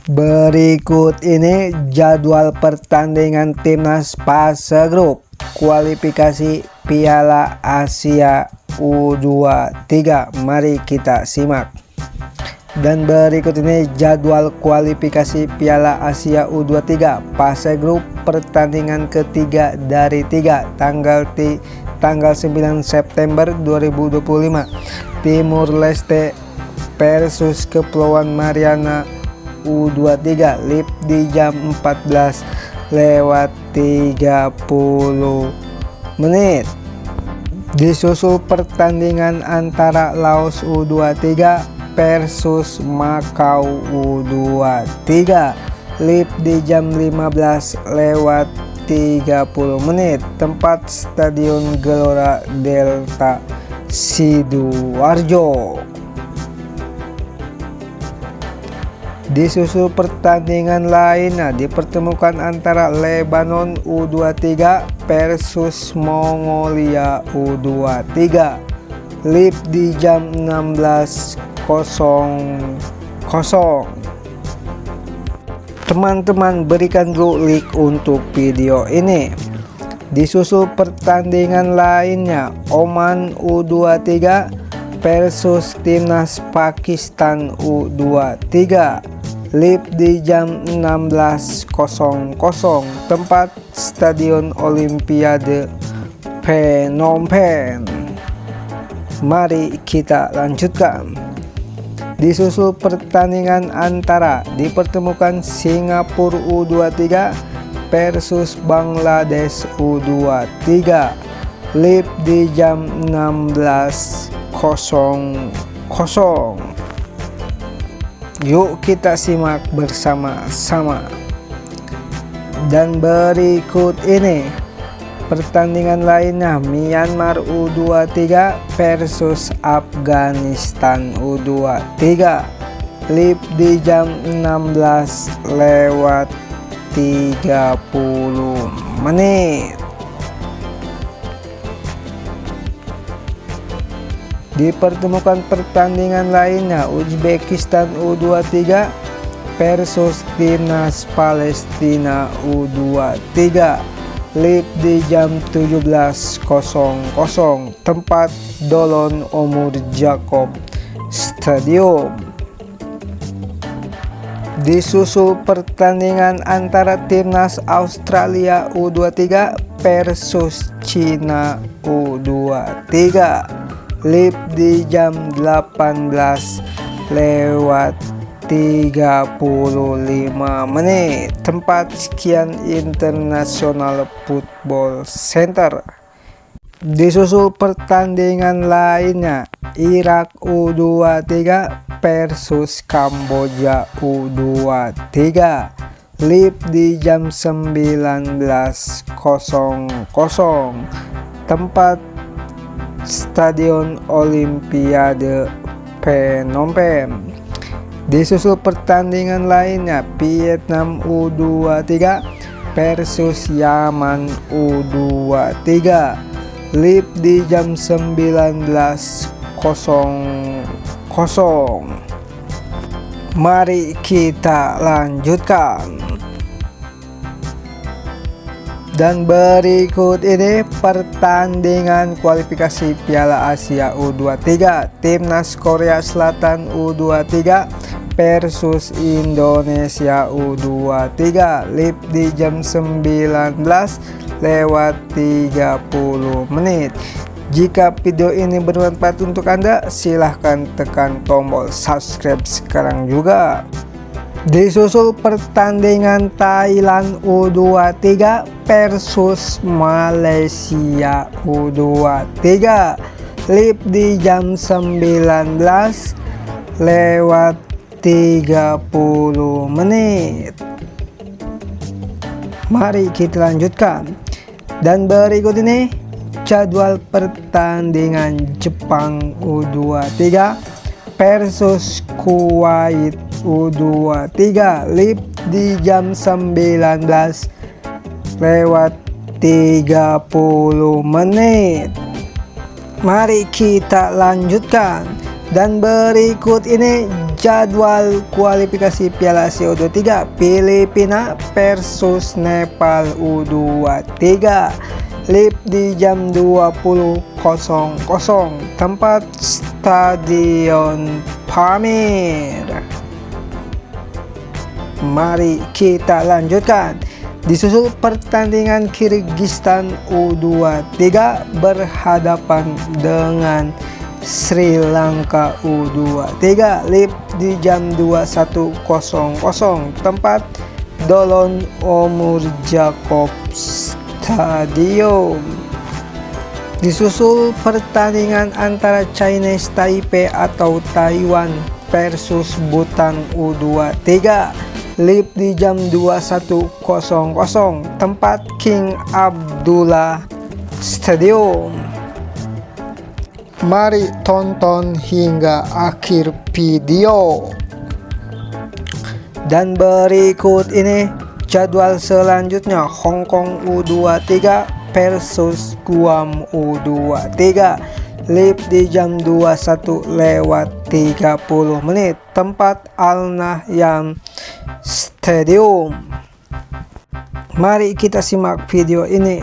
Berikut ini jadwal pertandingan timnas fase grup kualifikasi Piala Asia U23. Mari kita simak. Dan berikut ini jadwal kualifikasi Piala Asia U23 fase grup pertandingan ketiga dari 3 tanggal 9 September 2025. Timur Leste versus Kepulauan Mariana U23 live di jam 14:30 menit. Disusul pertandingan antara Laos U23 versus Makau U23 live di jam 15:30 menit, tempat Stadion Gelora Delta Sidoarjo. Disusul pertandingan lainnya dipertemukan antara Lebanon U23 versus Mongolia U23 live di jam 16:00. Teman-teman, berikan dulu like untuk video ini. Disusul pertandingan lainnya Oman U23 versus Timnas Pakistan U23 live di jam 16:00, tempat Stadion Olimpiade Phnom Penh. Mari kita lanjutkan. Disusul pertandingan antara dipertemukan Singapura U23 versus Bangladesh U23 live di jam 16:00. Yuk kita simak bersama-sama. Dan berikut ini pertandingan lainnya Myanmar U23 versus Afghanistan U23 live di jam 16:30 menit. Dipertemukan pertandingan lainnya Uzbekistan U23 versus Timnas Palestina U23 live di jam 17:00, tempat Dolon Omur Jacob Stadium. Disusul pertandingan antara Timnas Australia U23 versus Cina U23 live di jam 18:35 menit, tempat Sekian International Football Center. Disusul pertandingan lainnya Irak U23 versus Kamboja U23 live di jam 19:00, tempat Stadion Olimpiade Phnom Penh. Disusul pertandingan lainnya Vietnam U23 versus Yaman U23 live di jam 19:00. Mari kita lanjutkan. Dan berikut ini pertandingan kualifikasi Piala Asia U23 Timnas Korea Selatan U23 versus Indonesia U23 live di jam 19:30 menit. Jika video ini bermanfaat untuk Anda, silahkan tekan tombol subscribe sekarang juga. Disusul pertandingan Thailand U23 versus Malaysia U23 live di jam 19:30 menit. Mari kita lanjutkan. Dan berikut ini jadwal pertandingan Jepang U23 versus Kuwait U23 live di jam 19:30 menit. Mari kita lanjutkan. Dan berikut ini jadwal kualifikasi Piala Asia U23 Filipina versus Nepal U23. Live di jam 20.00, tempat Stadion Pamir. Mari kita lanjutkan. Disusul pertandingan Kyrgyzstan U23 berhadapan dengan Sri Lanka U23. Live di jam 21.00, tempat Dolon Omurjakov Stadium. Disusul pertandingan antara Chinese Taipei atau Taiwan versus Bhutan U23. Live di jam 21.00, tempat King Abdullah Stadium. Mari tonton hingga akhir video. Dan berikut ini jadwal selanjutnya Hong Kong U23 versus Guam U23. Live di jam 21.30, tempat Al Nahyan Stadium. Mari kita simak video ini.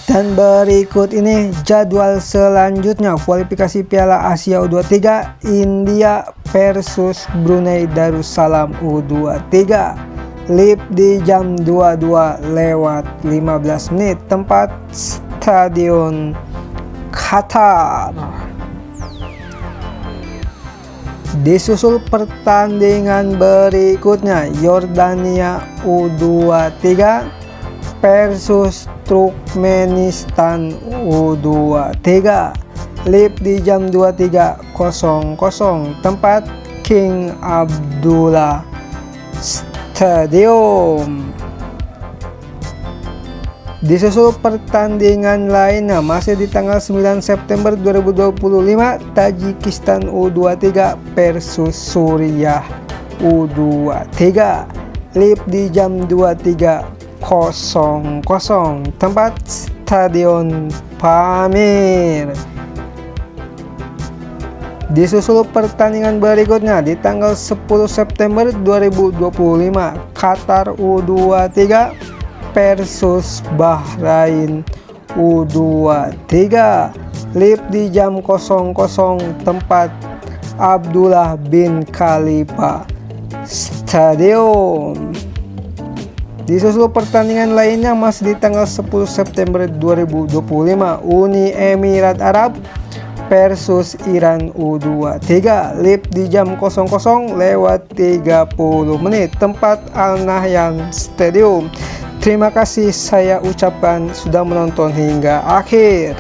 Dan berikut ini jadwal selanjutnya kualifikasi Piala Asia U23 India versus Brunei Darussalam U23. Live di jam 22.15, tempat Stadion Qatar. Disusul pertandingan berikutnya Yordania U23 versus Turkmenistan U23. Live di jam 23.00, tempat King Abdullah Stadium. Disusul pertandingan lainnya masih di tanggal 9 September 2025 Tajikistan U23 versus Suriah U23. Live di jam 23.00, tempat Stadion Pamir. Disusul pertandingan berikutnya di tanggal 10 September 2025 Qatar U23 versus Bahrain U23. Live di jam 00.00, tempat Abdullah bin Khalifa Stadium. Disusul pertandingan lainnya masih di tanggal 10 September 2025 Uni Emirat Arab versus Iran U23. Live di jam 00.30, tempat Al Nahyan Stadium. Terima kasih saya ucapkan sudah menonton hingga akhir.